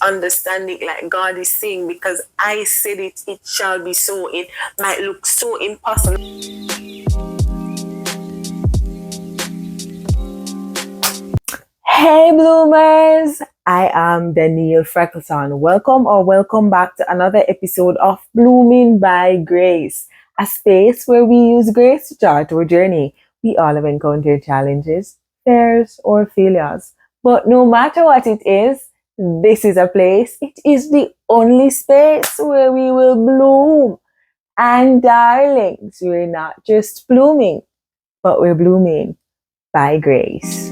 understanding, like God is saying, because I said it, it shall be so. It might look so impossible. Hey bloomers, I am Danielle Freckleton. Welcome back to another episode of Blooming by Grace, a space where we use grace to chart our journey. We all have encountered challenges, fears, or failures. But no matter what it is, this is a place, it is the only space where we will bloom. And darlings, we're not just blooming, but we're blooming by grace.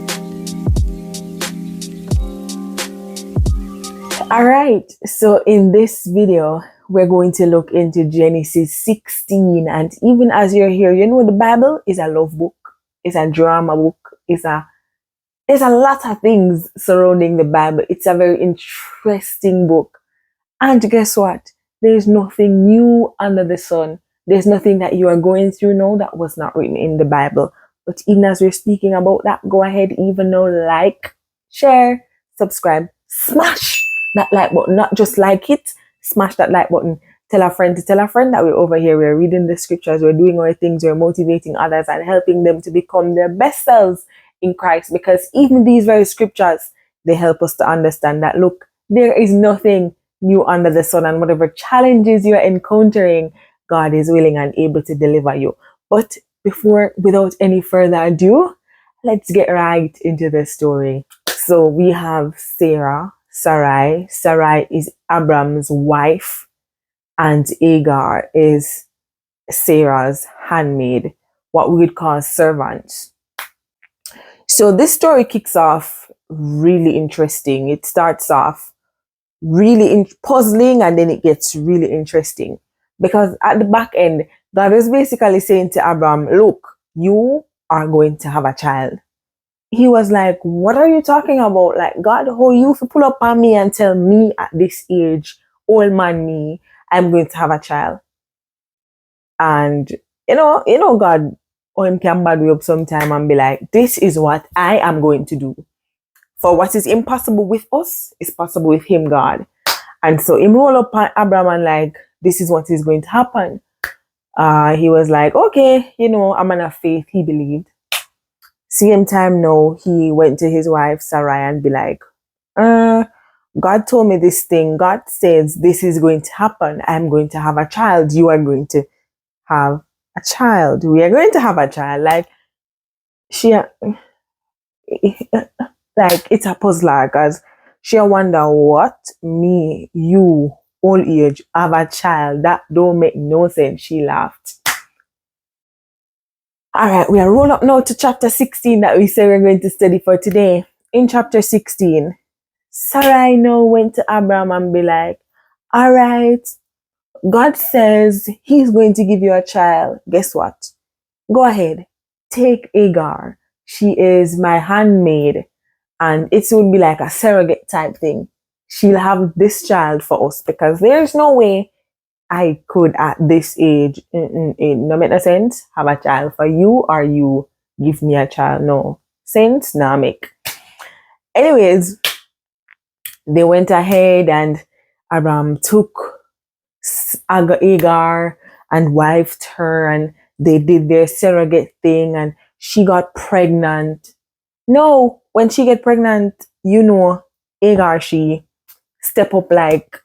Alright, so in this video, we're going to look into Genesis 16. And even as you're here, you know the Bible is a love book, it's a drama book, there's a lot of things surrounding the Bible. It's a very interesting book. And guess what? There's nothing new under the sun. There's nothing that you are going through now that was not written in the Bible. But even as we're speaking about that, go ahead, even now, like, share, subscribe, smash that like button. Not just like it, smash that like button. Tell a friend to tell a friend that we're over here, we're reading the scriptures, we're doing our things, we're motivating others and helping them to become their best selves in Christ. Because even these very scriptures, they help us to understand that, look, there is nothing new under the sun, and whatever challenges you're encountering, God is willing and able to deliver you. But without any further ado, let's get right into the story. So we have Sarai. Sarai is Abram's wife, and Hagar is Sarah's handmaid, what we would call servant. So this story kicks off really interesting. It starts off really puzzling, and then it gets really interesting, because at the back end, God was basically saying to Abram, look, you are going to have a child. He was like, what are you talking about? Like, God, how you pull up on me and tell me at this age, old man me, I'm going to have a child? And you know God, or him can bad me up sometime and be like, this is what I am going to do. For what is impossible with us is possible with him, God. And so him roll up on Abram and like, this is what is going to happen. He was like, okay, a man of faith, he believed. Same time now, he went to his wife Sarai and be like, God told me this thing. God says this is going to happen. I'm going to have a child. You are going to have a child. We are going to have a child. Like, like, it's a puzzler, because she wonder what me, you, old age, have a child. That don't make no sense. She laughed. All right, we are roll up now to chapter 16 that we say we're going to study for today. In chapter 16, Sarai now went to Abram and be like, all right, God says he's going to give you a child. Guess what? Go ahead, take Hagar. She is my handmaid, and it would be like a surrogate type thing. She'll have this child for us, because there's no way I could at this age, it no make no sense, have a child for you, or you give me a child. No sense, nah make. Anyways, they went ahead and Abram took Hagar and wifed her, and they did their surrogate thing, and she got pregnant. No, when she get pregnant, Hagar, she step up like,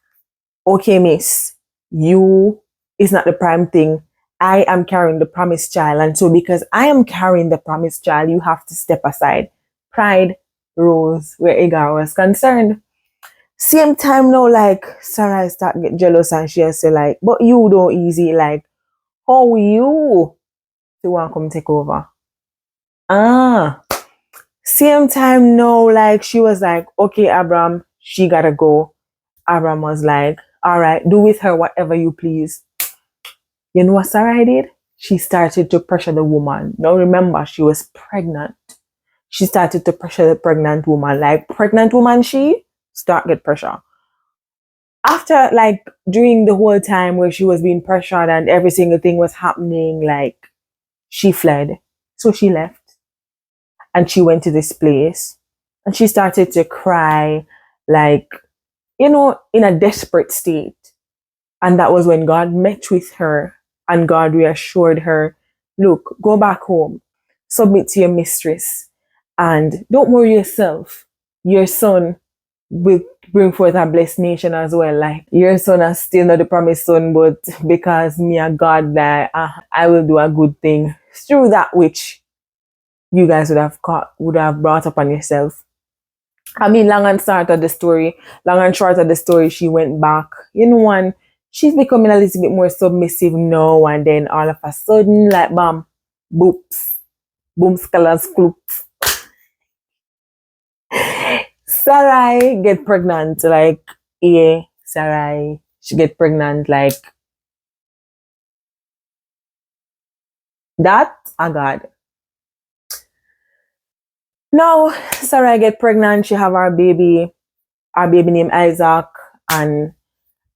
okay, miss, you is not the prime thing. I am carrying the promised child. And so because I am carrying the promised child, you have to step aside. Pride rose where Hagar was concerned. Same time now, like, Sarah start get jealous, and she say like, but you don't easy, like, how you want to come take over? Same time now, like, she was like, okay, Abram, she gotta go. Abram was like, all right, do with her whatever you please. You know what Sarai did? She started to pressure the woman. Now remember, she was pregnant. She started to pressure the pregnant woman. Like, pregnant woman, she start get pressure. After, like, during the whole time where she was being pressured and every single thing was happening, like, she fled. So she left. And she went to this place. And she started to cry, like, in a desperate state. And that was when God met with her and God reassured her, look, go back home, submit to your mistress, and don't worry yourself. Your son will bring forth a blessed nation as well. Like your son is still not the promised son, but because me and God that I will do a good thing through that which you guys would have brought upon yourself. I mean, long and short of the story, she went back. And she's becoming a little bit more submissive now, and then all of a sudden, like bam, boops, boom, scalars, cloops. Sarai get pregnant, like, yeah, Sarai, she get pregnant, like, that, I got. Now, Sarai get pregnant, she have our baby named Isaac, and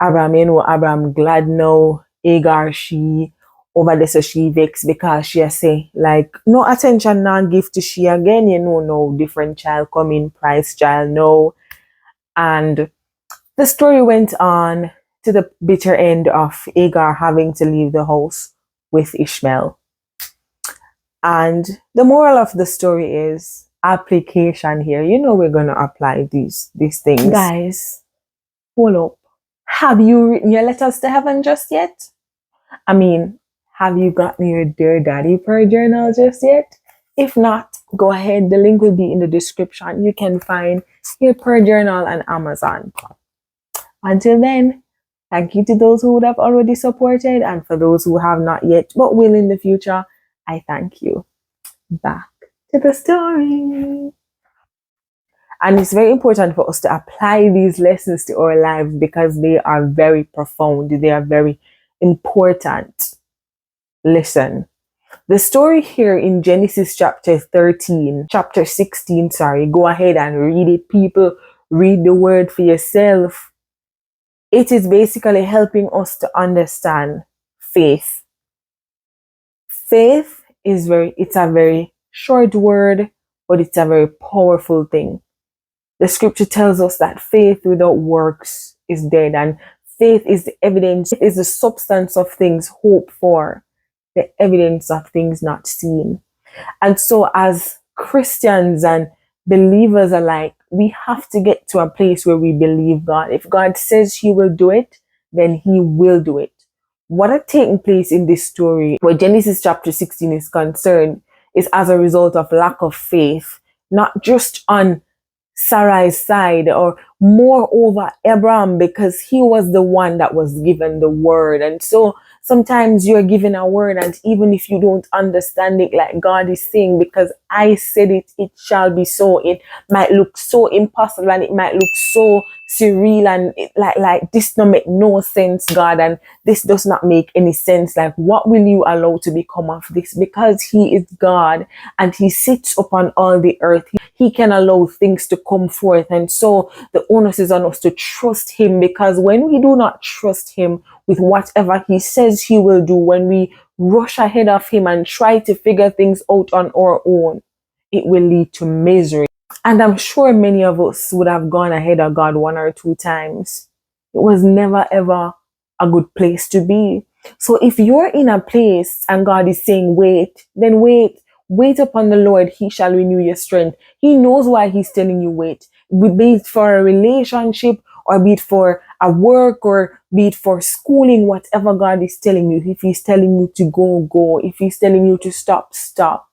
Abram glad now. Hagar, she over there, so she vexed because she say, like, no attention now give to she again, no different child coming, price child, no. And the story went on to the bitter end of Hagar having to leave the house with Ishmael. And the moral of the story is application here. We're gonna apply these things. Guys, hold up. Have you written your letters to heaven just yet? I mean, have you gotten your Dear Daddy prayer journal just yet? If not, go ahead. The link will be in the description. You can find your prayer journal on Amazon. Until then, thank you to those who would have already supported, and for those who have not yet but will in the future, I thank you. Back to the story. And it's very important for us to apply these lessons to our lives because they are very profound. They are very important. Listen, the story here in Genesis chapter 16, go ahead and read it, people. Read the word for yourself. It is basically helping us to understand faith. Faith is it's a very short word, but it's a very powerful thing. The scripture tells us that faith without works is dead, and faith is the evidence, is the substance of things hoped for, the evidence of things not seen. And so as Christians and believers alike, we have to get to a place where we believe God. If God says he will do it, then he will do it. What had taken place in this story, where Genesis chapter 16 is concerned, is as a result of lack of faith, not just on Sarai's side, or moreover Abram, because he was the one that was given the word. And so sometimes you're given a word, and even if you don't understand it, like God is saying, because I said it, it shall be so. It might look so impossible, and it might look so surreal, and like this don't make no sense, God, and this does not make any sense. Like, what will you allow to become of this? Because he is God and he sits upon all the earth. He can allow things to come forth. And so the onus is on us to trust him, because when we do not trust him with whatever he says he will do, when we rush ahead of him and try to figure things out on our own, it will lead to misery. And I'm sure many of us would have gone ahead of God one or two times. It was never ever a good place to be. So if you're in a place and God is saying wait, then wait. Wait upon the Lord, he shall renew your strength. He knows why he's telling you wait. Be it for a relationship, or be it for a work, or be it for schooling, whatever God is telling you. If he's telling you to go, go. If he's telling you to stop, stop.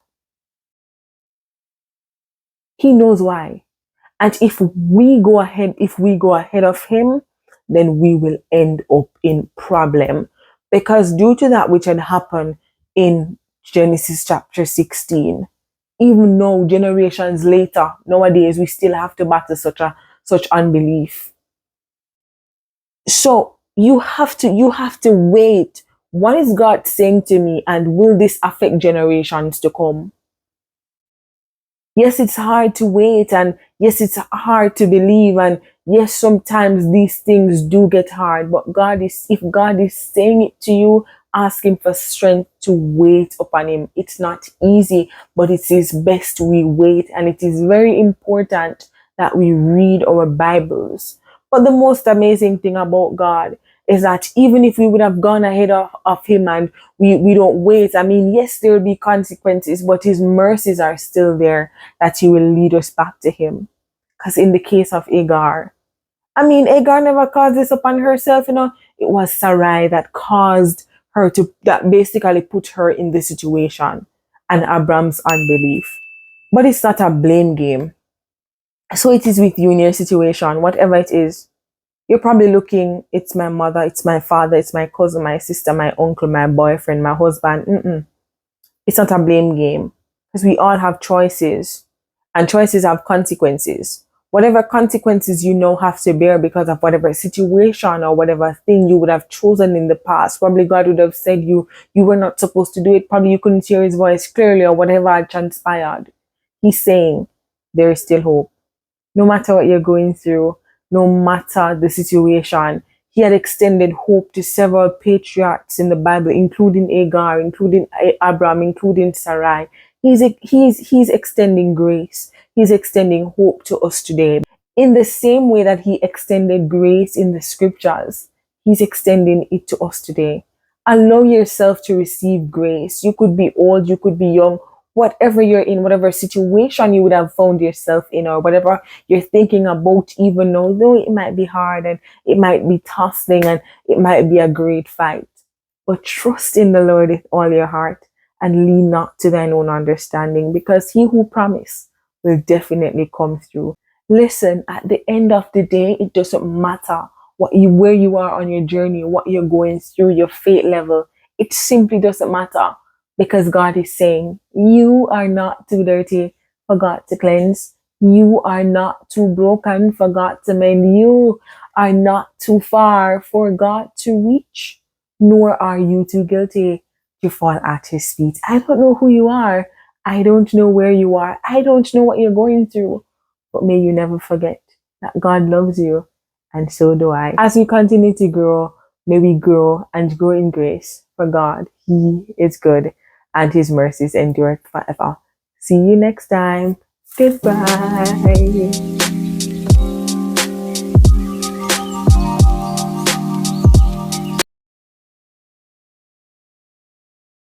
He knows why. And if we go ahead of him, then we will end up in problem. Because due to that which had happened in Genesis chapter 16, even now, generations later, nowadays, we still have to battle such unbelief. So you have to wait. What is God saying to me, and will this affect generations to come? Yes, it's hard to wait, and yes, it's hard to believe, and yes, sometimes these things do get hard, but if God is saying it to you, ask him for strength to wait upon him. It's not easy, but it is best we wait, and it is very important that we read our Bibles. But the most amazing thing about God is that even if we would have gone ahead of him and we don't wait, I mean, yes, there will be consequences, but his mercies are still there that he will lead us back to him. Because in the case of Hagar, I mean, Hagar never caused this upon herself, you know. It was Sarai that caused her to, that basically put her in this situation, and Abram's unbelief. But it's not a blame game. So it is with you in your situation, whatever it is. You're probably looking, it's my mother, it's my father, it's my cousin, my sister, my uncle, my boyfriend, my husband. It's not a blame game, because we all have choices, and choices have consequences. Whatever consequences you know have to bear because of whatever situation or whatever thing you would have chosen in the past. Probably God would have said you were not supposed to do it. Probably you couldn't hear his voice clearly or whatever had transpired. He's saying there is still hope. No matter what you're going through, no matter the situation, he had extended hope to several patriarchs in the Bible, including Hagar, including Abram, including Sarai. He's extending grace. He's extending hope to us today. In the same way that he extended grace in the scriptures, he's extending it to us today. Allow yourself to receive grace. You could be old, you could be young, whatever you're in, whatever situation you would have found yourself in, or whatever you're thinking about, even though it might be hard and it might be tussling and it might be a great fight. But trust in the Lord with all your heart and lean not to thine own understanding, because he who promised will definitely come through. Listen, at the end of the day, it doesn't matter where you are on your journey, what you're going through, your faith level. It simply doesn't matter, because God is saying, you are not too dirty for God to cleanse. You are not too broken for God to mend. You are not too far for God to reach, nor are you too guilty to fall at his feet. I don't know who you are. I don't know where you are. I don't know what you're going through. But may you never forget that God loves you, and so do I. As we continue to grow, may we grow and grow in grace, for God, he is good, and his mercies endure forever. See you next time. Goodbye.